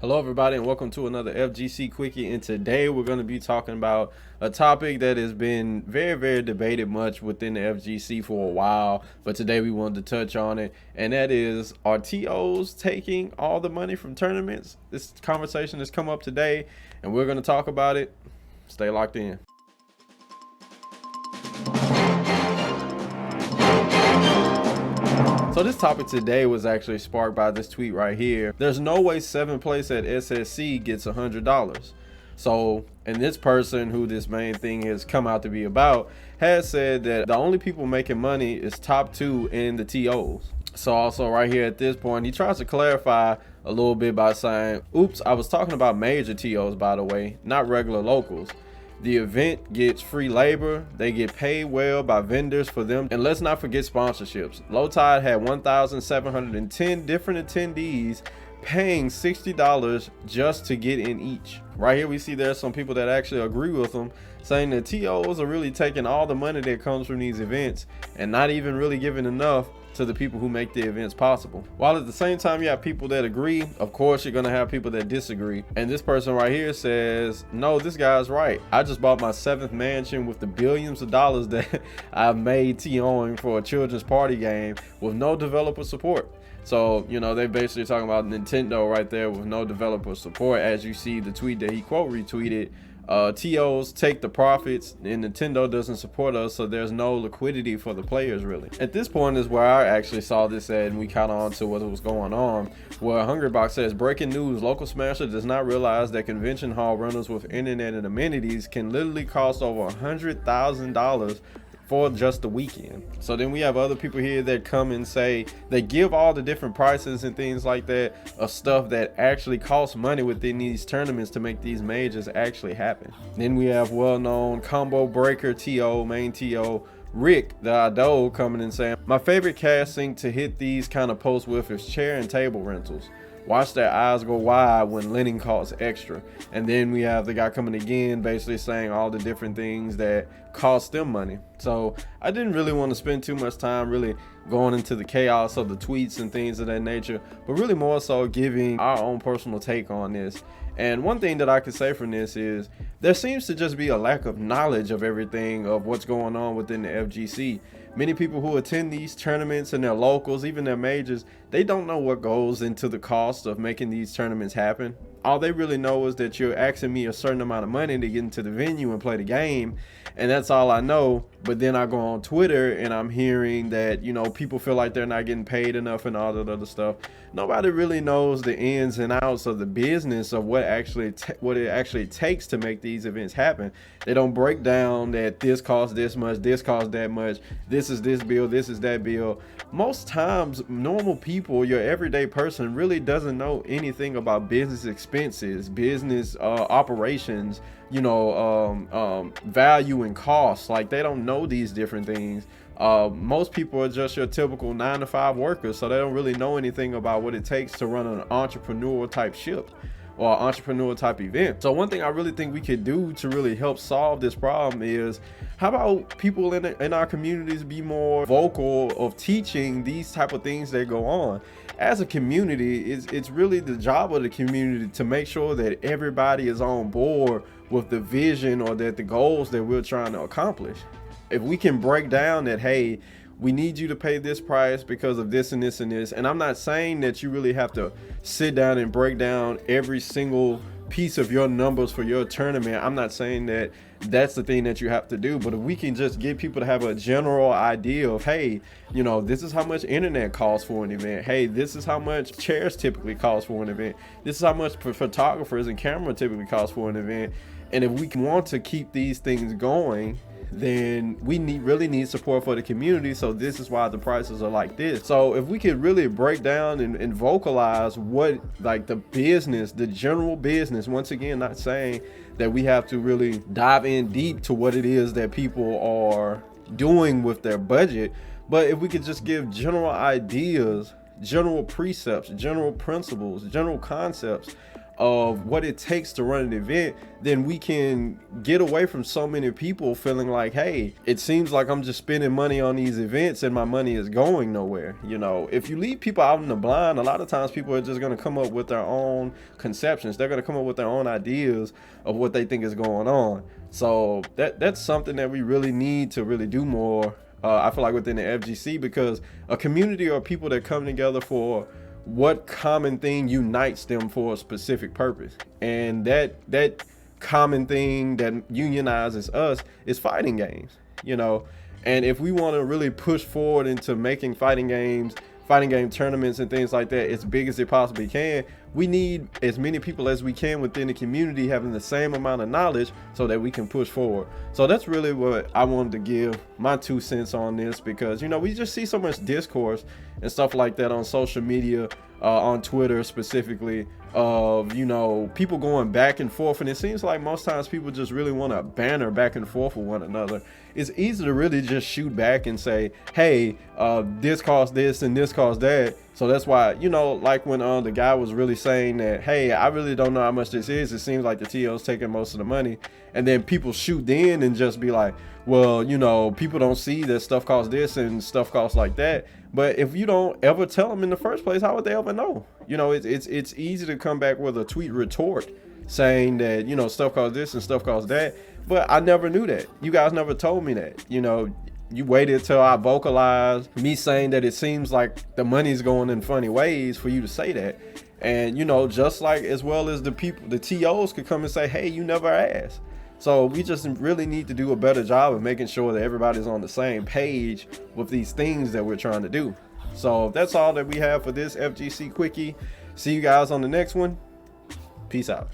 Hello everybody and welcome to another FGC Quickie, and today we're going to be talking about a topic that has been very debated much within the FGC for a while, but today we wanted to touch on it, and that is, are TOs taking all the money from tournaments? This conversation has come up today and we're going to talk about it. Stay locked in. So this topic today was actually sparked by this tweet right here. There's no way 7th place at SSC gets $100. So, and this person who this main thing has come out to be about has said that the only people making money is top 2 in the TOs. So also right here at this point, he tries to clarify a little bit by saying, oops, I was talking about major TOs, by the way, not regular locals. The event gets free labor, they get paid well by vendors for them, and let's not forget sponsorships. Low Tide had 1,710 different attendees paying $60 just to get in each. Right here we see there's some people that actually agree with them, saying that TOs are really taking all the money that comes from these events and not even really giving enough to the people who make the events possible. While at the same time you have people that agree, of course you're gonna have people that disagree. And this person right here says, no, this guy's right. I just bought my 7th mansion with the billions of dollars that I've made TOing for a children's party game with no developer support. So, you know, they're basically talking about Nintendo right there with no developer support. As you see the tweet that he quote retweeted, TOs take the profits and Nintendo doesn't support us, so there's no liquidity for the players really. At this point is where I actually saw this ad and we caught on to what was going on, where Hungrybox says, breaking news, local Smasher does not realize that convention hall rentals with internet and amenities can literally cost over $100,000 for just the weekend. So then we have other people here that come and say they give all the different prices and things like that of stuff that actually costs money within these tournaments to make these majors actually happen. Then we have well-known combo breaker TO, main TO Rick the Idol, coming and saying, my favorite casting to hit these kind of posts with is chair and table rentals. Watch their eyes go wide when linen costs extra. And then we have the guy coming again basically saying all the different things that cost them money. So I didn't really want to spend too much time really going into the chaos of the tweets and things of that nature, but really more so giving our own personal take on this. And one thing that I could say from this is there seems to just be a lack of knowledge of everything of what's going on within the FGC. Many people who attend these tournaments and their locals, even their majors, they don't know what goes into the cost of making these tournaments happen. All they really know is that you're asking me a certain amount of money to get into the venue and play the game, and that's all I know. But then I go on Twitter and I'm hearing that, you know, people feel like they're not getting paid enough and all that other stuff. Nobody really knows the ins and outs of the business of what it actually takes to make these events happen. They don't break down that this costs this much, this costs that much, this is this bill, this is that bill. Most times normal people, your everyday person, really doesn't know anything about business expenses, business operations, you know, value and cost. Like, they don't know these different things. Most people are just your typical 9-to-5 workers, so they don't really know anything about what it takes to run an entrepreneur type ship or entrepreneur type event. So one thing I really think we could do to really help solve this problem is, how about people in our communities be more vocal of teaching these type of things that go on? As a community, it's really the job of the community to make sure that everybody is on board with the vision or that the goals that we're trying to accomplish. If we can break down that, hey, we need you to pay this price because of this and this and this. And I'm not saying that you really have to sit down and break down every single piece of your numbers for your tournament. I'm not saying that that's the thing that you have to do, but if we can just get people to have a general idea of, hey, you know, this is how much internet costs for an event. Hey, this is how much chairs typically cost for an event. This is how much photographers and camera typically cost for an event. And if we want to keep these things going, then we really need support for the community. So this is why the prices are like this. So if we could really break down and vocalize what, like, the business, the general business, once again, not saying that we have to really dive in deep to what it is that people are doing with their budget, but if we could just give general ideas, general precepts, general principles, general concepts of what it takes to run an event, then we can get away from so many people feeling like, hey, it seems like I'm just spending money on these events and my money is going nowhere. You know, if you leave people out in the blind, a lot of times people are just going to come up with their own conceptions. They're going to come up with their own ideas of what they think is going on. So that's something that we really need to really do more. I feel like within the FGC, because a community are people that come together for what common thing unites them for a specific purpose, and that common thing that unionizes us is fighting games, you know. And if we want to really push forward into making fighting game tournaments and things like that as big as it possibly can, we need as many people as we can within the community having the same amount of knowledge so that we can push forward. So that's really what I wanted to give my 2 cents on this, because, you know, we just see so much discourse and stuff like that on social media, on Twitter specifically, of, you know, people going back and forth, and it seems like most times people just really want to banter back and forth with one another. It's easy to really just shoot back and say, hey, this caused this and this caused that. So that's why, you know, like when the guy was really saying that, hey, I really don't know how much this is, it seems like the TO's taking most of the money, and then people shoot in and just be like, well, you know, people don't see that stuff costs this and stuff costs like that. But if you don't ever tell them in the first place, how would they ever know? You know, it's easy to come back with a tweet retort saying that, you know, stuff costs this and stuff costs that, but I never knew that. You guys never told me that. You know, you waited till I vocalized me saying that it seems like the money's going in funny ways for you to say that. And, you know, just like as well as the people, the TOs could come and say, hey, you never asked. So we just really need to do a better job of making sure that everybody's on the same page with these things that we're trying to do. So that's all that we have for this FGC Quickie. See you guys on the next one. Peace out.